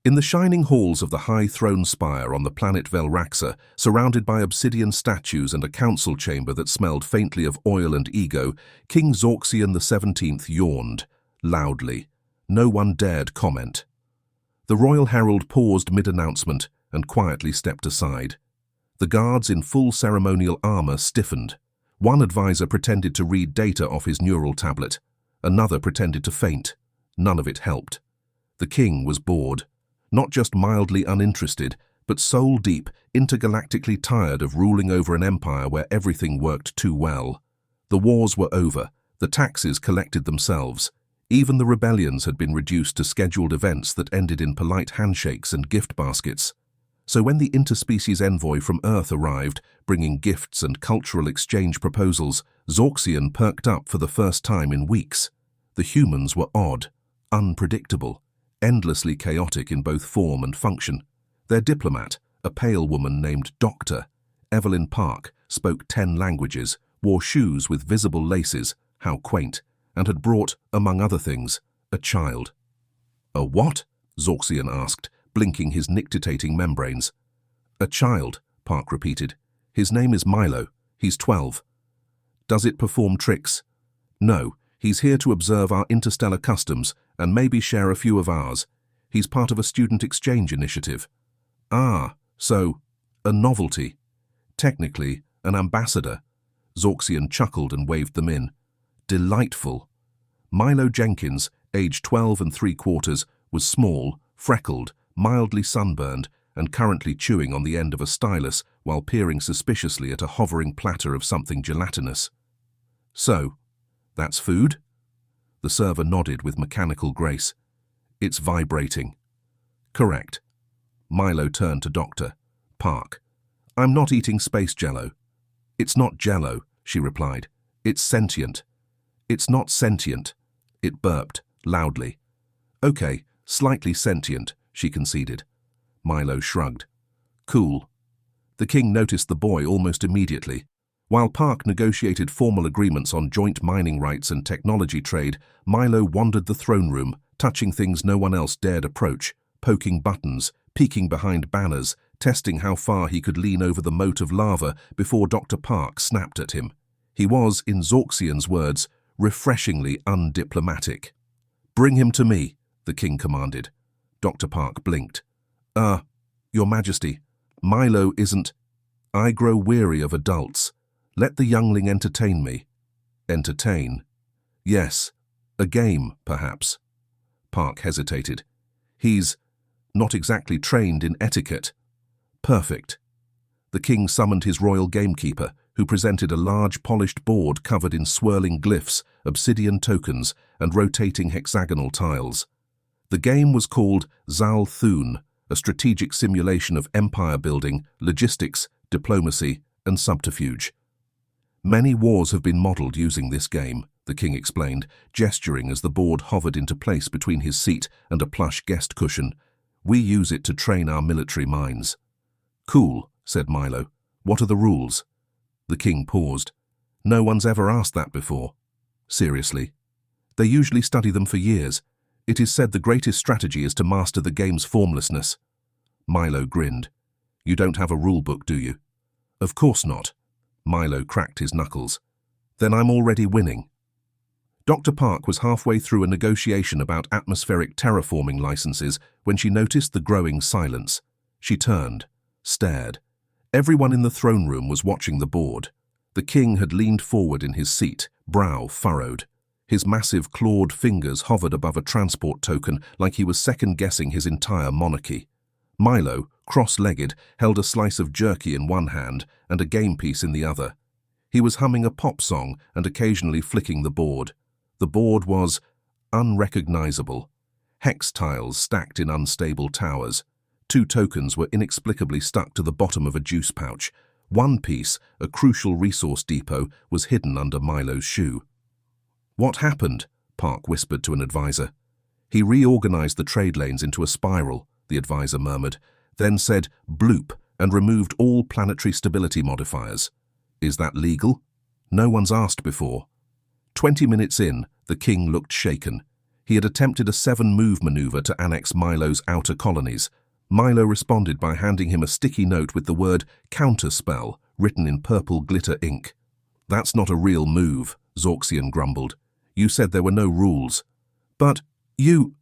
In the shining halls of the high throne spire on the planet Velraxa, surrounded by obsidian statues and a council chamber that smelled faintly of oil and ego, King Zorxian XVII yawned, loudly. No one dared comment. The royal herald paused mid-announcement and quietly stepped aside. The guards in full ceremonial armor stiffened. One advisor pretended to read data off his neural tablet. Another pretended to faint. None of it helped. The king was bored. Not just mildly uninterested, but soul-deep, intergalactically tired of ruling over an empire where everything worked too well. The wars were over. The taxes collected themselves. Even the rebellions had been reduced to scheduled events that ended in polite handshakes and gift baskets. So when the interspecies envoy from Earth arrived, bringing gifts and cultural exchange proposals, Zorxian perked up for the first time in weeks. The humans were odd, unpredictable, endlessly chaotic in both form and function. Their diplomat, a pale woman named Dr. Evelyn Park, spoke 10 languages, wore shoes with visible laces, how quaint, and had brought, among other things, a child. "A what?" Zorxian asked, blinking his nictitating membranes. "A child," Park repeated. "His name is Milo. He's 12. "Does it perform tricks?" "No. He's here to observe our interstellar customs and maybe share a few of ours. He's part of a student exchange initiative." "Ah, so, a novelty. Technically, an ambassador." Zorxian chuckled and waved them in. "Delightful." Milo Jenkins, aged 12 3/4, was small, freckled, mildly sunburned, and currently chewing on the end of a stylus while peering suspiciously at a hovering platter of something gelatinous. "So, that's food?" The server nodded with mechanical grace. "It's vibrating." "Correct." Milo turned to Dr. Park. "I'm not eating space jello." "It's not jello," she replied. "It's sentient." "It's not sentient." It burped, loudly. "Okay, slightly sentient," she conceded. Milo shrugged. "Cool." The king noticed the boy almost immediately. While Park negotiated formal agreements on joint mining rights and technology trade, Milo wandered the throne room, touching things no one else dared approach, poking buttons, peeking behind banners, testing how far he could lean over the moat of lava before Dr. Park snapped at him. He was, in Zorxian's words, refreshingly undiplomatic. "Bring him to me," the king commanded. Dr. Park blinked. Your Majesty, Milo isn't—" "I grow weary of adults. Let the youngling entertain me." "Entertain?" "Yes. A game, perhaps." Park hesitated. "He's not exactly trained in etiquette." "Perfect." The king summoned his royal gamekeeper, who presented a large polished board covered in swirling glyphs, obsidian tokens, and rotating hexagonal tiles. The game was called Zal Thun, a strategic simulation of empire building, logistics, diplomacy, and subterfuge. "Many wars have been modeled using this game," the king explained, gesturing as the board hovered into place between his seat and a plush guest cushion. "We use it to train our military minds." "Cool," said Milo. "What are the rules?" The king paused. "No one's ever asked that before." "Seriously?" "They usually study them for years. It is said the greatest strategy is to master the game's formlessness." Milo grinned. "You don't have a rule book, do you?" "Of course not." Milo cracked his knuckles. "Then I'm already winning." Dr. Park was halfway through a negotiation about atmospheric terraforming licenses when she noticed the growing silence. She turned, stared. Everyone in the throne room was watching the board. The king had leaned forward in his seat, brow furrowed. His massive clawed fingers hovered above a transport token like he was second-guessing his entire monarchy. Milo, cross-legged, held a slice of jerky in one hand and a game piece in the other. He was humming a pop song and occasionally flicking the board. The board was unrecognizable. Hex tiles stacked in unstable towers. 2 tokens were inexplicably stuck to the bottom of a juice pouch. One piece, a crucial resource depot, was hidden under Milo's shoe. "What happened?" Park whispered to an advisor. "He reorganized the trade lanes into a spiral," the advisor murmured, then said bloop and removed all planetary stability modifiers. "Is that legal?" "No one's asked before." 20 minutes in, the king looked shaken. He had attempted a 7-move maneuver to annex Milo's outer colonies. Milo responded by handing him a sticky note with the word counterspell written in purple glitter ink. "That's not a real move," Zorxian grumbled. "You said there were no rules." "But you—"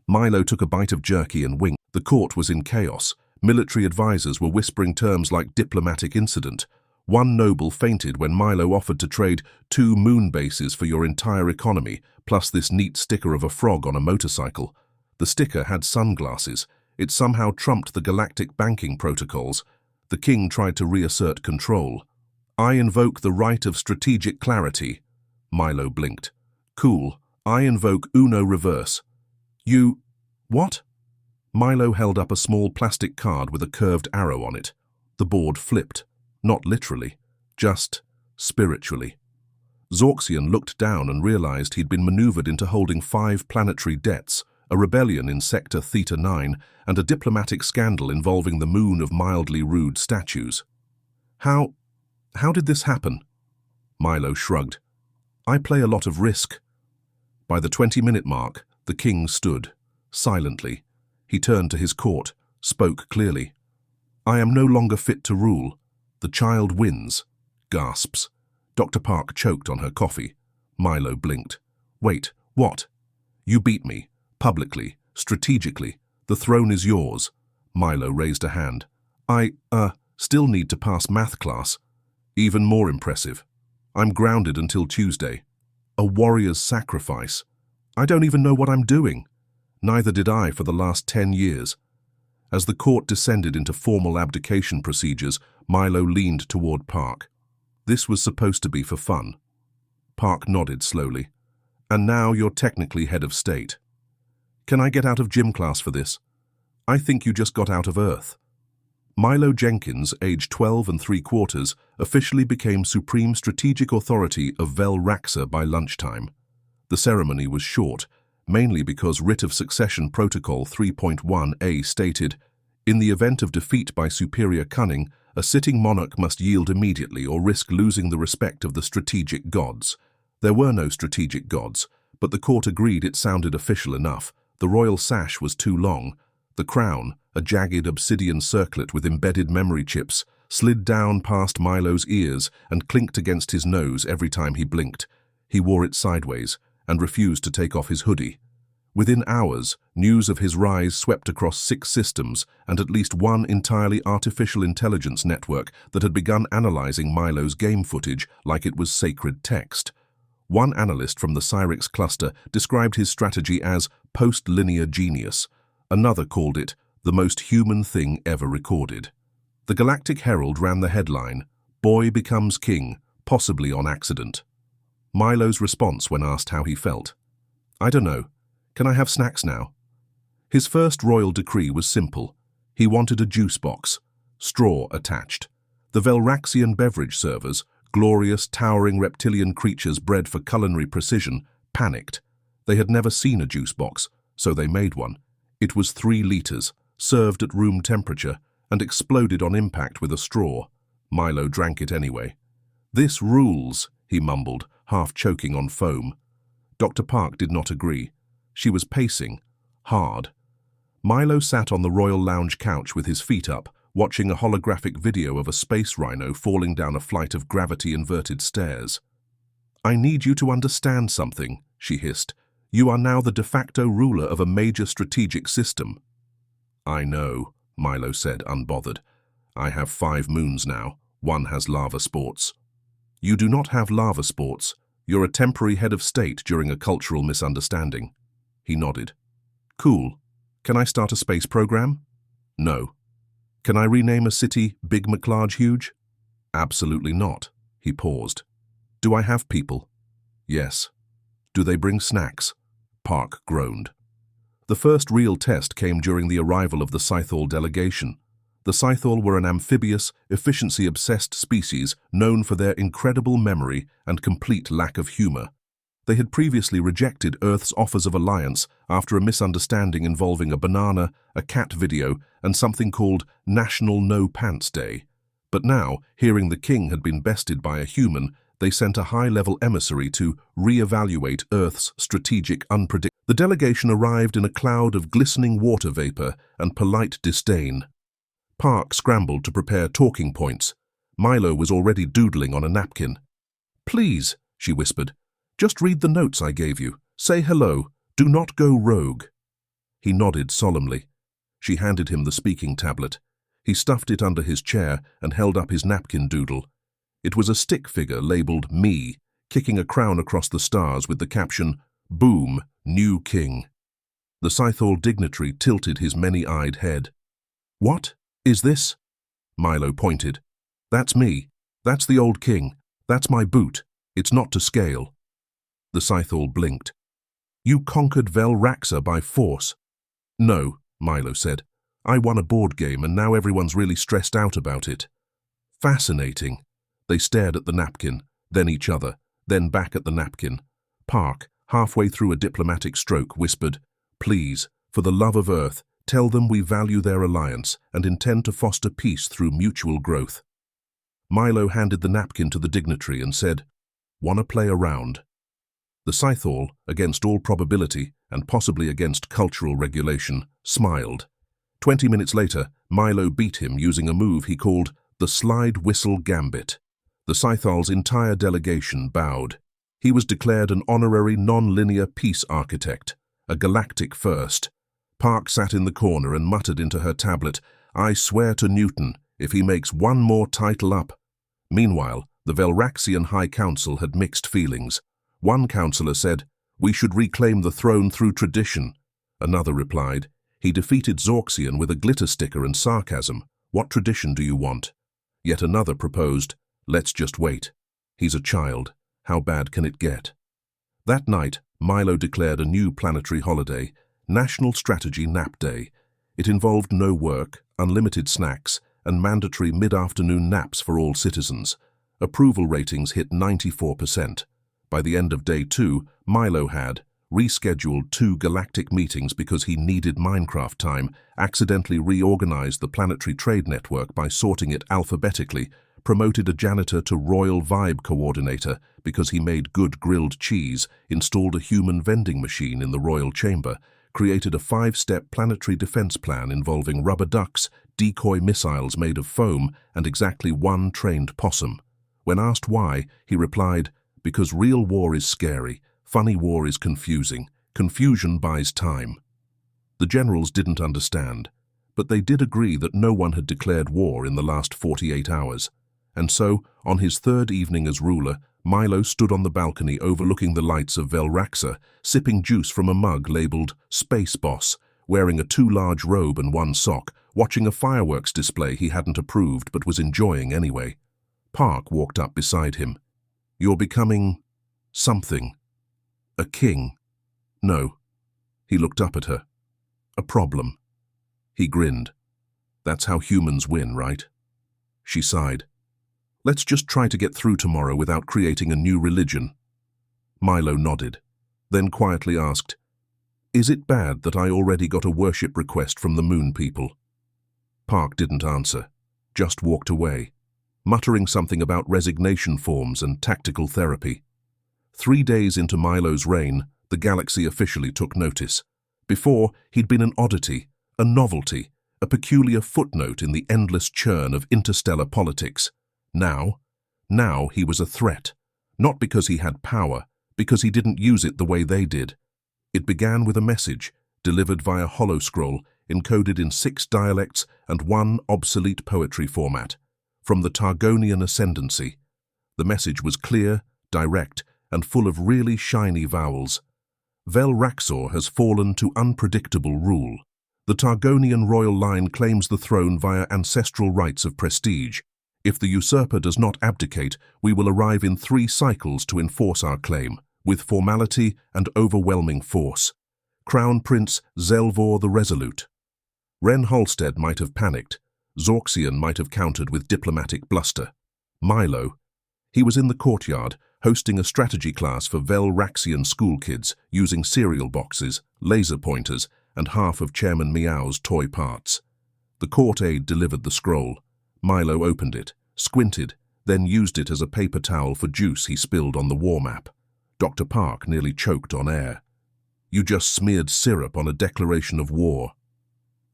Milo took a bite of jerky and winked. The court was in chaos. Military advisors were whispering terms like diplomatic incident. One noble fainted when Milo offered to trade 2 moon bases for your entire economy, plus this neat sticker of a frog on a motorcycle. The sticker had sunglasses. It somehow trumped the galactic banking protocols. The king tried to reassert control. "I invoke the right of strategic clarity." Milo blinked. "Cool. I invoke Uno reverse." "You... what?" Milo held up a small plastic card with a curved arrow on it. The board flipped. Not literally, just spiritually. Zorxian looked down and realized he'd been maneuvered into holding 5 planetary debts, a rebellion in Sector Theta 9, and a diplomatic scandal involving the moon of mildly rude statues. How did this happen?" Milo shrugged. "I play a lot of risk." By the 20-minute mark, the king stood, silently. He turned to his court, spoke clearly. "I am no longer fit to rule. The child wins." Gasps. Dr. Park choked on her coffee. Milo blinked. "Wait, what?" "You beat me. Publicly. Strategically. The throne is yours." Milo raised a hand. I still need to pass math class." "Even more impressive. I'm grounded until Tuesday." "A warrior's sacrifice. I don't even know what I'm doing." "Neither did I for the last 10 years. As the court descended into formal abdication procedures, Milo leaned toward Park. "This was supposed to be for fun." Park nodded slowly. "And now you're technically head of state." "Can I get out of gym class for this?" "I think you just got out of Earth." Milo Jenkins, aged 12 3/4, officially became Supreme Strategic Authority of Vel Raxa by lunchtime. The ceremony was short, mainly because Writ of Succession Protocol 3.1a stated, "In the event of defeat by superior cunning, a sitting monarch must yield immediately or risk losing the respect of the strategic gods." There were no strategic gods, but the court agreed it sounded official enough. The royal sash was too long. The crown, a jagged obsidian circlet with embedded memory chips, slid down past Milo's ears and clinked against his nose every time he blinked. He wore it sideways and refused to take off his hoodie. Within hours, news of his rise swept across 6 systems and at least one entirely artificial intelligence network that had begun analyzing Milo's game footage like it was sacred text. One analyst from the Cyrix cluster described his strategy as post-linear genius. Another called it the most human thing ever recorded. The Galactic Herald ran the headline, "Boy becomes king, possibly on accident." Milo's response when asked how he felt: "I don't know. Can I have snacks now?" His first royal decree was simple. He wanted a juice box, straw attached. The Velraxian beverage servers, glorious, towering reptilian creatures bred for culinary precision, panicked. They had never seen a juice box, so they made one. It was 3 liters, served at room temperature, and exploded on impact with a straw. Milo drank it anyway. "This rules," he mumbled, half choking on foam. Dr. Park did not agree. She was pacing, hard. Milo sat on the royal lounge couch with his feet up, watching a holographic video of a space rhino falling down a flight of gravity-inverted stairs. "I need you to understand something," she hissed. "You are now the de facto ruler of a major strategic system." "I know," Milo said, unbothered. "I have 5 moons now. One has lava sports." "You do not have lava sports. You're a temporary head of state during a cultural misunderstanding." He nodded. "Cool. Can I start a space program?" "No." "Can I rename a city Big McLarge Huge?" "Absolutely not." He paused. "Do I have people?" "Yes." "Do they bring snacks?" Park groaned. The first real test came during the arrival of the Scythal delegation. The Scythal were an amphibious, efficiency-obsessed species known for their incredible memory and complete lack of humor. They had previously rejected Earth's offers of alliance after a misunderstanding involving a banana, a cat video, and something called National No Pants Day. But now, hearing the king had been bested by a human, they sent a high-level emissary to re-evaluate Earth's strategic unpredictability. The delegation arrived in a cloud of glistening water vapor and polite disdain. Park scrambled to prepare talking points. Milo was already doodling on a napkin. "Please," she whispered, "just read the notes I gave you. Say hello. Do not go rogue." He nodded solemnly. She handed him the speaking tablet. He stuffed it under his chair and held up his napkin doodle. It was a stick figure labeled Me, kicking a crown across the stars with the caption, "Boom, New King." The Scythal dignitary tilted his many-eyed head. "What? Is this?" Milo pointed. "That's me. That's the old king. That's my boot. It's not to scale." The Scythal blinked. "You conquered Velraxa by force." "No," Milo said. "I won a board game and now everyone's really stressed out about it." "Fascinating." They stared at the napkin, then each other, then back at the napkin. Park, halfway through a diplomatic stroke, whispered, "Please, for the love of Earth, tell them we value their alliance and intend to foster peace through mutual growth." Milo handed the napkin to the dignitary and said, "Wanna play around?" The Scythal, against all probability and possibly against cultural regulation, smiled. 20 minutes later, Milo beat him using a move he called the slide whistle Gambit. The Scythal's entire delegation bowed. He was declared an honorary non-linear peace architect, a galactic first. Park sat in the corner and muttered into her tablet, "I swear to Newton, if he makes one more title up." Meanwhile, the Velraxian High Council had mixed feelings. One councillor said, "We should reclaim the throne through tradition." Another replied, "He defeated Zorxian with a glitter sticker and sarcasm. What tradition do you want?" Yet another proposed, "Let's just wait. He's a child. How bad can it get?" That night, Milo declared a new planetary holiday, National Strategy Nap Day. It involved no work, unlimited snacks, and mandatory mid-afternoon naps for all citizens. Approval ratings hit 94%. By the end of day 2, Milo had rescheduled 2 galactic meetings because he needed Minecraft time, accidentally reorganized the planetary trade network by sorting it alphabetically, promoted a janitor to Royal Vibe Coordinator because he made good grilled cheese, installed a human vending machine in the Royal Chamber, created a 5-step planetary defense plan involving rubber ducks, decoy missiles made of foam, and exactly 1 trained possum. When asked why, he replied, "Because real war is scary, funny war is confusing. Confusion buys time." The generals didn't understand, but they did agree that no one had declared war in the last 48 hours. And so, on his 3rd evening as ruler, Milo stood on the balcony overlooking the lights of Velraxa, sipping juice from a mug labeled Space Boss, wearing a too large robe and 1 sock, watching a fireworks display he hadn't approved but was enjoying anyway. Park walked up beside him. "You're becoming something. A king." "No." He looked up at her. "A problem." He grinned. "That's how humans win, right?" She sighed. "Let's just try to get through tomorrow without creating a new religion." Milo nodded, then quietly asked, "Is it bad that I already got a worship request from the Moon people?" Park didn't answer, just walked away, muttering something about resignation forms and tactical therapy. 3 days into Milo's reign, the galaxy officially took notice. Before, he'd been an oddity, a novelty, a peculiar footnote in the endless churn of interstellar politics. Now he was a threat, not because he had power, because he didn't use it the way they did. It began with a message, delivered via holoscroll, encoded in 6 dialects and 1 obsolete poetry format. From the Targonian ascendancy. The message was clear, direct, and full of really shiny vowels. Velraxor has fallen to unpredictable rule. The Targonian royal line claims the throne via ancestral rights of prestige. If the usurper does not abdicate, we will arrive in 3 cycles to enforce our claim, with formality and overwhelming force. Crown Prince Zelvor the Resolute. Ren Halstead might have panicked. Zorxian might have countered with diplomatic bluster. Milo. He was in the courtyard, hosting a strategy class for Velraxian schoolkids, using cereal boxes, laser pointers, and half of Chairman Meow's toy parts. The court aide delivered the scroll. Milo opened it, squinted, then used it as a paper towel for juice he spilled on the war map. Dr. Park nearly choked on air. You just smeared syrup on a declaration of war.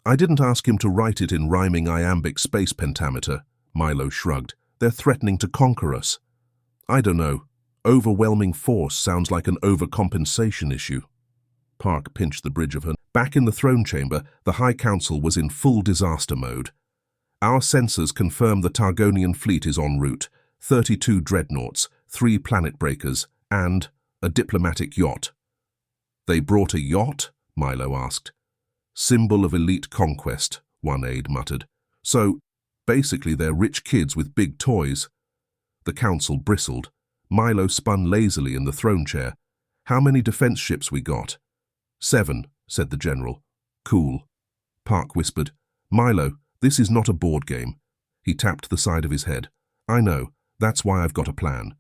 I didn't ask him to write it in rhyming iambic space pentameter, Milo shrugged. They're threatening to conquer us. I don't know. Overwhelming force sounds like an overcompensation issue. Park pinched the bridge of her. Back in the throne chamber, the High Council was in full disaster mode. Our sensors confirm the Targonian fleet is en route. 32 dreadnoughts, 3 planet breakers, and a diplomatic yacht. They brought a yacht? Milo asked. Symbol of elite conquest, one aide muttered. So, basically they're rich kids with big toys. The council bristled. Milo spun lazily in the throne chair. How many defense ships we got? 7, said the general. Cool. Park whispered. Milo, this is not a board game. He tapped the side of his head. I know, that's why I've got a plan.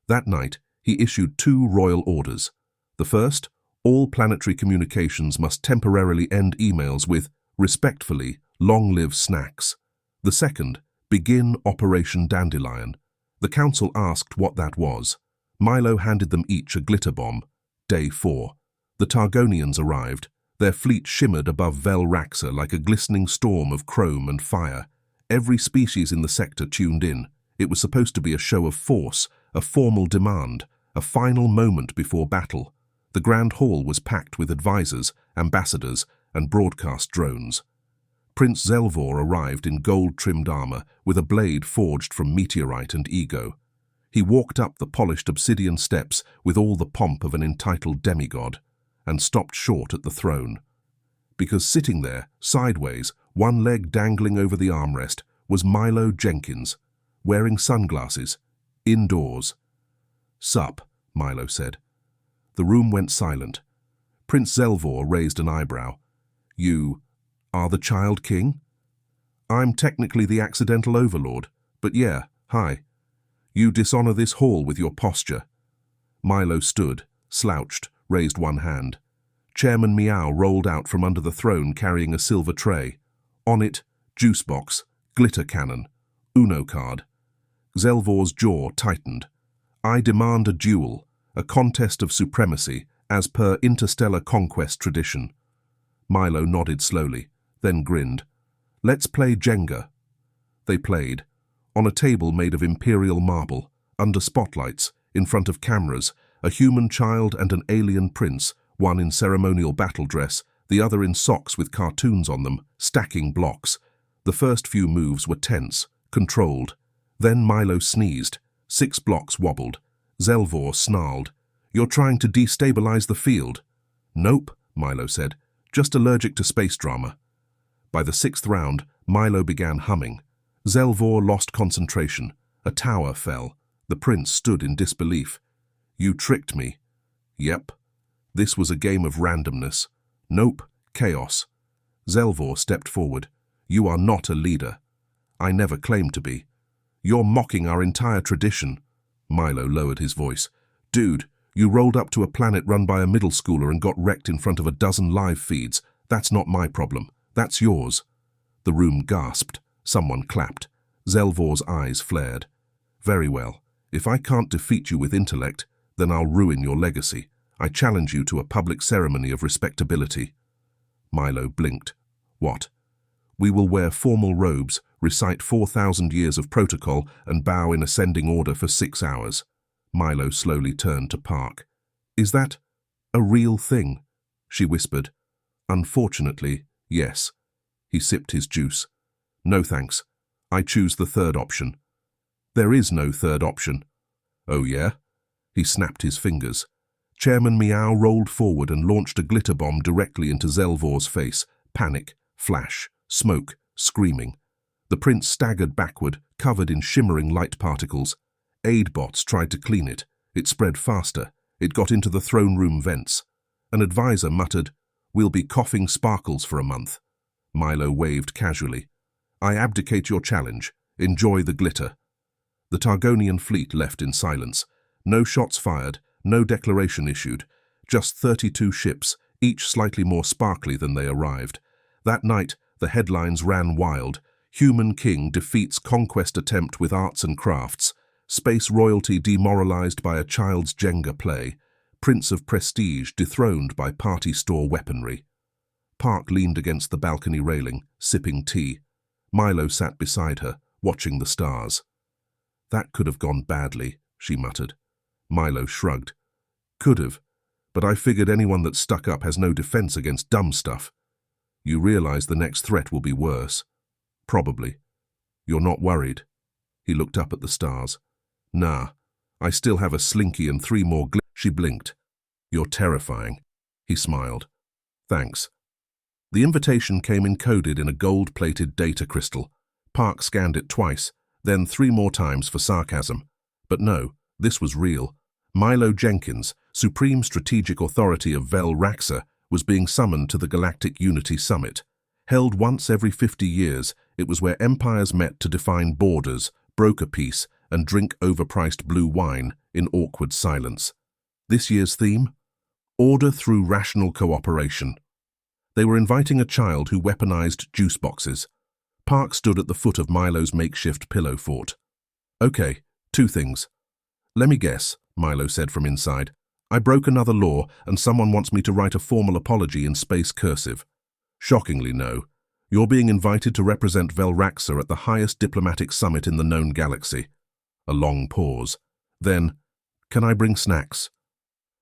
That night, he issued 2 royal orders. The first, all planetary communications must temporarily end emails with, respectfully, long-live snacks. The second, begin Operation Dandelion. The council asked what that was. Milo handed them each a glitter bomb. Day 4. The Targonians arrived. Their fleet shimmered above Vel Raxa like a glistening storm of chrome and fire. Every species in the sector tuned in. It was supposed to be a show of force, a formal demand, a final moment before battle. The Grand Hall was packed with advisors, ambassadors, and broadcast drones. Prince Zelvor arrived in gold-trimmed armor with a blade forged from meteorite and ego. He walked up the polished obsidian steps with all the pomp of an entitled demigod, and stopped short at the throne. Because sitting there, sideways, one leg dangling over the armrest, was Milo Jenkins, wearing sunglasses, indoors. Sup, Milo said. The room went silent. Prince Zelvor raised an eyebrow. You are the Child King? I'm technically the accidental overlord, but yeah, hi. You dishonor this hall with your posture. Milo stood, slouched, raised one hand. Chairman Meow rolled out from under the throne carrying a silver tray. On it, juice box, glitter cannon, Uno card. Zelvor's jaw tightened. I demand a duel, a contest of supremacy, as per interstellar conquest tradition. Milo nodded slowly, then grinned. Let's play Jenga. They played. On a table made of imperial marble, under spotlights, in front of cameras, a human child and an alien prince, one in ceremonial battle dress, the other in socks with cartoons on them, stacking blocks. The first few moves were tense, controlled. Then Milo sneezed. 6 blocks wobbled. Zelvor snarled. You're trying to destabilize the field. Nope, Milo said. Just allergic to space drama. By the 6th round, Milo began humming. Zelvor lost concentration. A tower fell. The prince stood in disbelief. You tricked me. Yep. This was a game of randomness. Nope, chaos. Zelvor stepped forward. You are not a leader. I never claimed to be. You're mocking our entire tradition. Milo lowered his voice. Dude, you rolled up to a planet run by a middle schooler and got wrecked in front of a dozen live feeds. That's not my problem. That's yours. The room gasped. Someone clapped. Zelvor's eyes flared. Very well. If I can't defeat you with intellect, then I'll ruin your legacy. I challenge you to a public ceremony of respectability. Milo blinked. What? We will wear formal robes, recite 4,000 years of protocol, and bow in ascending order for 6 hours. Milo slowly turned to Park. Is that a real thing? She whispered. Unfortunately, yes. He sipped his juice. No thanks. I choose the third option. There is no third option. Oh yeah? He snapped his fingers. Chairman Meow rolled forward and launched a glitter bomb directly into Zelvor's face. Panic, flash, smoke, screaming. The prince staggered backward, covered in shimmering light particles. Aid bots tried to clean it. It spread faster. It got into the throne room vents. An advisor muttered, "We'll be coughing sparkles for a month." Milo waved casually. I abdicate your challenge. Enjoy the glitter. The Targonian fleet left in silence. No shots fired, no declaration issued. Just 32 ships, each slightly more sparkly than they arrived. That night, the headlines ran wild. Human king defeats conquest attempt with arts and crafts. Space royalty demoralized by a child's Jenga play. prince of prestige dethroned by party store weaponry. Park leaned against the balcony railing, sipping tea. Milo sat beside her, watching the stars. "That could have gone badly," she muttered. Milo shrugged. "Could have, but I figured anyone that stuck up has no defense against dumb stuff. You realize the next threat will be worse." "Probably. You're not worried?" He looked up at the stars. "Nah, I still have a slinky and 3 more She blinked. "You're terrifying." He smiled. "Thanks." The invitation came encoded in a gold-plated data crystal. Park scanned it twice, then 3 more times for sarcasm. But no, this was real. Milo Jenkins, Supreme Strategic Authority of Vel Raxa, was being summoned to the Galactic Unity Summit. Held once every 50 years, it was where empires met to define borders, broker peace, and drink overpriced blue wine in awkward silence. This year's theme? Order through rational cooperation. They were inviting a child who weaponized juice boxes. Park stood at the foot of Milo's makeshift pillow fort. "Okay, 2 things. Let me guess," Milo said from inside. "I broke another law and someone wants me to write a formal apology in space cursive." "Shockingly, no. You're being invited to represent Vel Raxa at the highest diplomatic summit in the known galaxy." A long pause. Then, "Can I bring snacks?"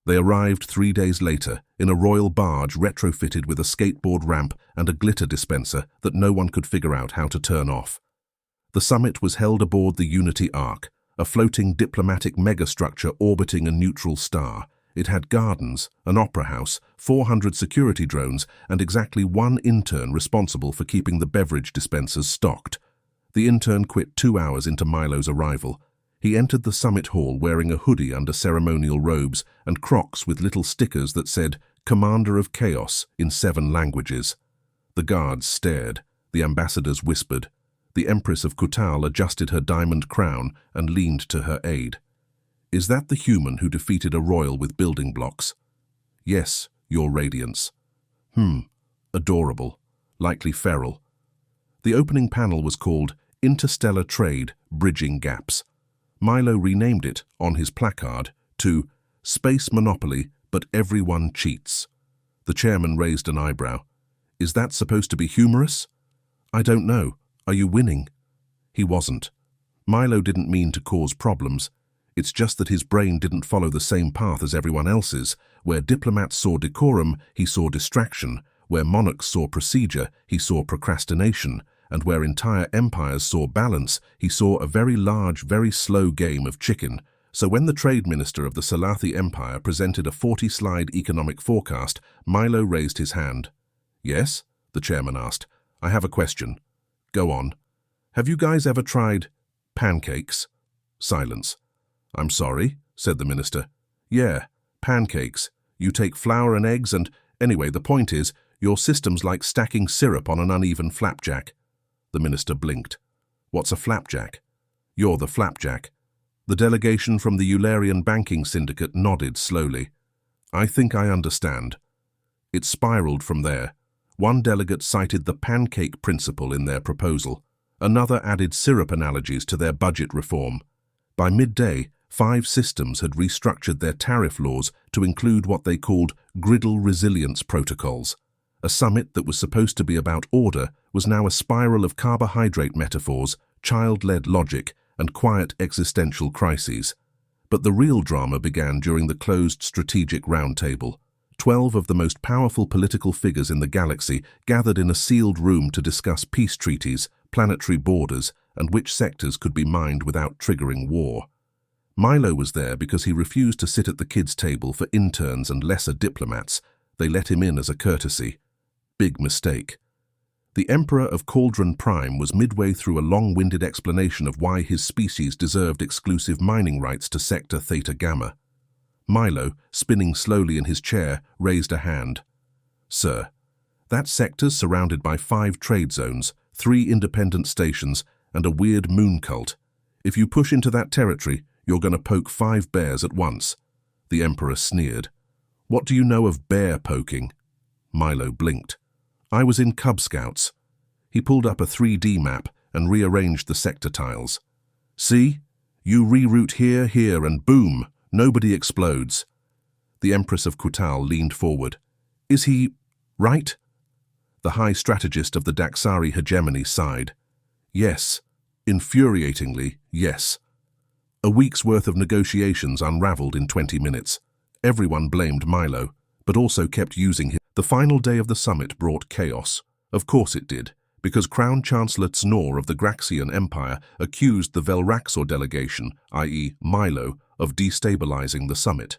They arrived 3 days later in a royal barge retrofitted with a skateboard ramp and a glitter dispenser that no one could figure out how to turn off. The summit was held aboard the Unity Ark, a floating diplomatic megastructure orbiting a neutral star. It had gardens, an opera house, 400 security drones, and exactly 1 intern responsible for keeping the beverage dispensers stocked. The intern quit 2 hours into Milo's arrival. He entered the summit hall wearing a hoodie under ceremonial robes and Crocs with little stickers that said "Commander of Chaos" in 7 languages. The guards stared. The ambassadors whispered. The Empress of Kutal adjusted her diamond crown and leaned to her aide. "Is that the human who defeated a royal with building blocks?" "Yes, Your Radiance." Adorable. Likely feral." The opening panel was called Interstellar Trade, Bridging Gaps. Milo renamed it, on his placard, to Space Monopoly, but Everyone Cheats. The chairman raised an eyebrow. "Is that supposed to be humorous?" "I don't know. Are you winning?" He wasn't. Milo didn't mean to cause problems. It's just that his brain didn't follow the same path as everyone else's. Where diplomats saw decorum, he saw distraction. Where monarchs saw procedure, he saw procrastination. And where entire empires saw balance, he saw a very large, very slow game of chicken. So when the trade minister of the Salathi Empire presented a 40-slide economic forecast, Milo raised his hand. "Yes?" the chairman asked. "I have a question." "Go on." "Have you guys ever tried pancakes?" Silence. "I'm sorry," said the minister. "Yeah, pancakes. You take flour and eggs and, anyway, the point is, your system's like stacking syrup on an uneven flapjack." The minister blinked. "What's a flapjack?" "You're the flapjack." The delegation from the Eularian banking syndicate nodded slowly. "I think I understand." It spiraled from there. One delegate cited the pancake principle in their proposal. Another added syrup analogies to their budget reform. By midday, 5 systems had restructured their tariff laws to include what they called griddle resilience protocols. A summit that was supposed to be about order was now a spiral of carbohydrate metaphors, child-led logic, and quiet existential crises. But the real drama began during the closed strategic roundtable. 12 of the most powerful political figures in the galaxy gathered in a sealed room to discuss peace treaties, planetary borders, and which sectors could be mined without triggering war. Milo was there because he refused to sit at the kids' table for interns and lesser diplomats. They let him in as a courtesy. Big mistake. The Emperor of Cauldron Prime was midway through a long-winded explanation of why his species deserved exclusive mining rights to Sector Theta Gamma. Milo, spinning slowly in his chair, raised a hand. "Sir, that sector's surrounded by 5 trade zones, 3 independent stations, and a weird moon cult. If you push into that territory, you're going to poke 5 bears at once." The Emperor sneered. "What do you know of bear poking?" Milo blinked. "I was in Cub Scouts." He pulled up a 3D map and rearranged the sector tiles. "See? You reroute here, here, and boom, nobody explodes." The Empress of Kutal leaned forward. Is he right? The high strategist of the Daxari hegemony sighed. Yes. Infuriatingly, yes. A week's worth of negotiations unraveled in 20 minutes. Everyone blamed Milo, but also kept using him. The final day of the summit brought chaos. Of course it did, because Crown Chancellor Tsnor of the Graxian Empire accused the Velraxor delegation, i.e. Milo, of destabilizing the summit.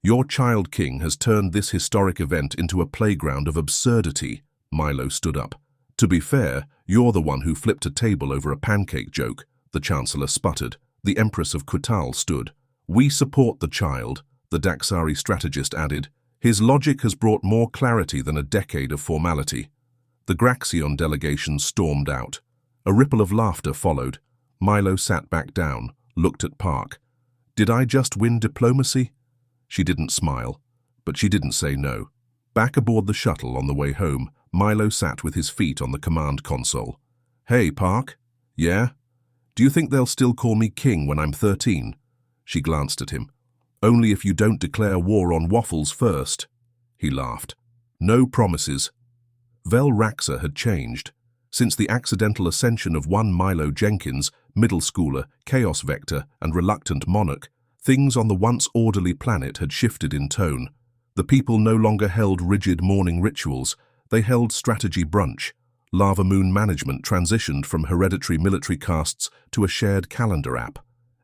Your child king has turned this historic event into a playground of absurdity, Milo stood up. To be fair, you're the one who flipped a table over a pancake joke, the Chancellor sputtered. The Empress of Kutal stood. We support the child, the Daxari strategist added. His logic has brought more clarity than a decade of formality. The Graxion delegation stormed out. A ripple of laughter followed. Milo sat back down, looked at Park. Did I just win diplomacy? She didn't smile, but she didn't say no. Back aboard the shuttle on the way home, Milo sat with his feet on the command console. Hey, Park. Yeah? Do you think they'll still call me king when I'm 13? She glanced at him. Only if you don't declare war on waffles first. He laughed. No promises. Velraxor had changed. Since the accidental ascension of one Milo Jenkins, middle schooler, chaos vector, and reluctant monarch, things on the once orderly planet had shifted in tone. The people no longer held rigid morning rituals. They held strategy brunch. Lava Moon management transitioned from hereditary military castes to a shared calendar app.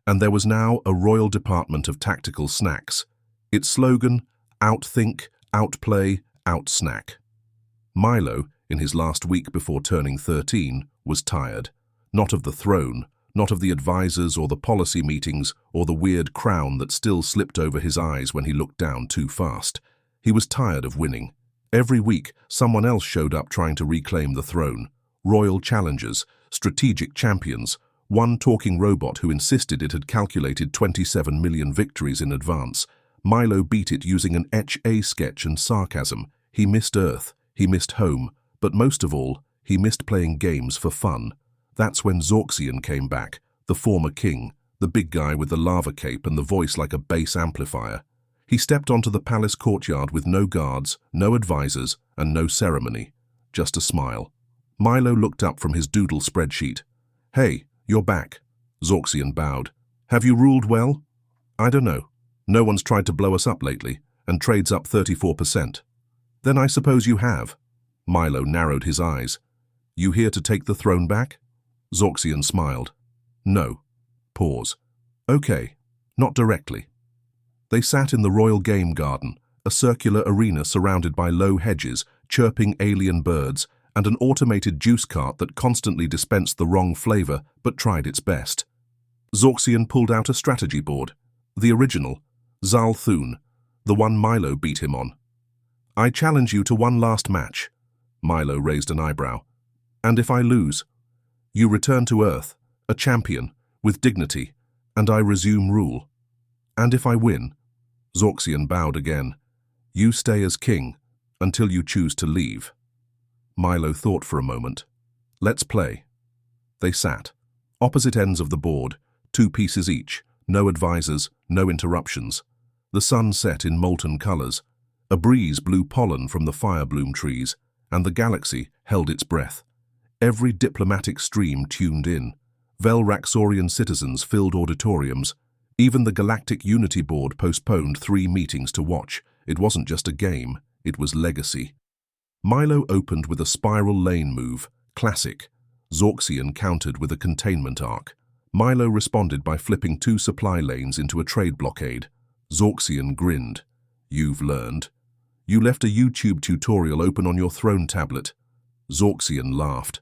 And there was now a royal department of tactical snacks. Its slogan, outthink, outplay, outsnack. Milo, in his last week before turning 13, was tired. Not of the throne, not of the advisors or the policy meetings or the weird crown that still slipped over his eyes when he looked down too fast. He was tired of winning. Every week, someone else showed up trying to reclaim the throne. Royal challengers, strategic champions, one talking robot who insisted it had calculated 27 million victories in advance. Milo beat it using an HA sketch and sarcasm. He missed Earth, he missed home, but most of all, he missed playing games for fun. That's when Zorxian came back, the former king, the big guy with the lava cape and the voice like a bass amplifier. He stepped onto the palace courtyard with no guards, no advisors, and no ceremony. Just a smile. Milo looked up from his doodle spreadsheet. Hey, you're back. Zorxian bowed. Have you ruled well? I don't know. No one's tried to blow us up lately, and trade's up 34%. Then I suppose you have. Milo narrowed his eyes. You here to take the throne back? Zorxian smiled. No. Pause. Okay, not directly. They sat in the royal game garden, a circular arena surrounded by low hedges, chirping alien birds, and an automated juice cart that constantly dispensed the wrong flavor but tried its best. Zorxian pulled out a strategy board. The original, Zal Thun, the one Milo beat him on. I challenge you to one last match. Milo raised an eyebrow. And if I lose? You return to Earth, a champion, with dignity, and I resume rule. And if I win? Zorxian bowed again. You stay as king, until you choose to leave. Milo thought for a moment. Let's play. They sat. Opposite ends of the board, 2 pieces each, no advisors, no interruptions. The sun set in molten colors. A breeze blew pollen from the firebloom trees, and the galaxy held its breath. Every diplomatic stream tuned in. Velraxorian citizens filled auditoriums. Even the Galactic Unity Board postponed 3 meetings to watch. It wasn't just a game, it was legacy. Milo opened with a spiral lane move, classic. Zorxian countered with a containment arc. Milo responded by flipping 2 supply lanes into a trade blockade. Zorxian grinned. You've learned. You left a YouTube tutorial open on your throne tablet. Zorxian laughed.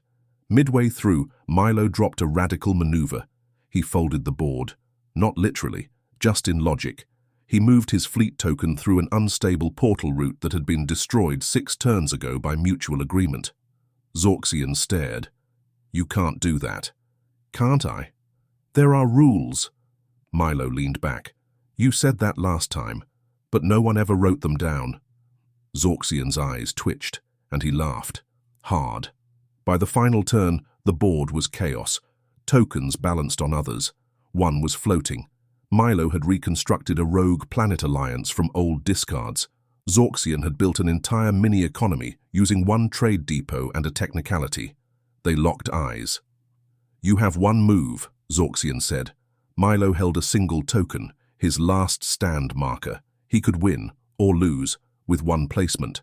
Midway through, Milo dropped a radical maneuver. He folded the board. Not literally, just in logic. He moved his fleet token through an unstable portal route that had been destroyed 6 turns ago by mutual agreement. Zorxian stared. You can't do that. Can't I? There are rules. Milo leaned back. You said that last time, but no one ever wrote them down. Zorxian's eyes twitched, and he laughed. Hard. By the final turn, the board was chaos. Tokens balanced on others. One was floating. Milo had reconstructed a rogue planet alliance from old discards. Zorxian had built an entire mini-economy using one trade depot and a technicality. They locked eyes. "You have one move," Zorxian said. Milo held a single token, his last stand marker. He could win, or lose, with one placement.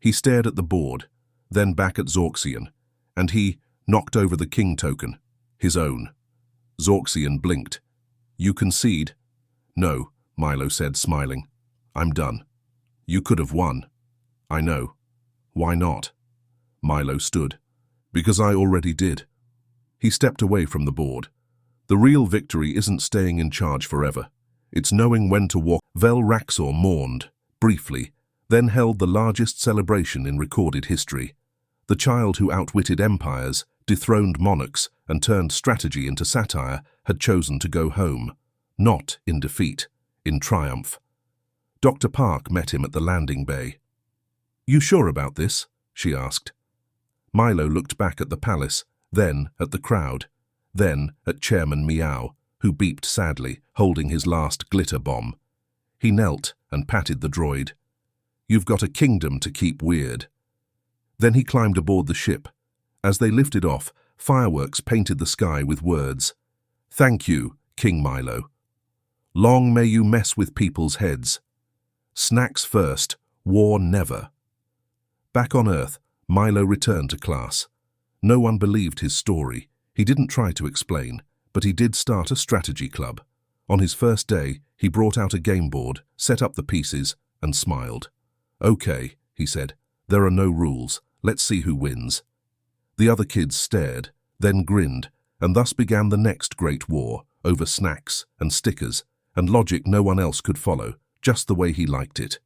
He stared at the board, then back at Zorxian, and he knocked over the king token, his own. Zorxian blinked. "You concede?" "No," Milo said, smiling. "I'm done." "You could have won." "I know." "Why not?" Milo stood. "Because I already did." He stepped away from the board. "The real victory isn't staying in charge forever. It's knowing when to walk." Vel Raxor mourned, briefly, then held the largest celebration in recorded history. The child who outwitted empires, dethroned monarchs, and turned strategy into satire had chosen to go home. Not in defeat, in triumph. Dr. Park met him at the landing bay. "You sure about this?" she asked. Milo looked back at the palace, then at the crowd, then at Chairman Meow, who beeped sadly, holding his last glitter bomb. He knelt and patted the droid. "You've got a kingdom to keep weird." Then he climbed aboard the ship. As they lifted off, fireworks painted the sky with words. "Thank you, King Milo. Long may you mess with people's heads. Snacks first, war never." Back on Earth, Milo returned to class. No one believed his story. He didn't try to explain, but he did start a strategy club. On his first day, he brought out a game board, set up the pieces, and smiled. "Okay," he said, "there are no rules. Let's see who wins." The other kids stared, then grinned, and thus began the next great war, over snacks and stickers, and logic no one else could follow, just the way he liked it.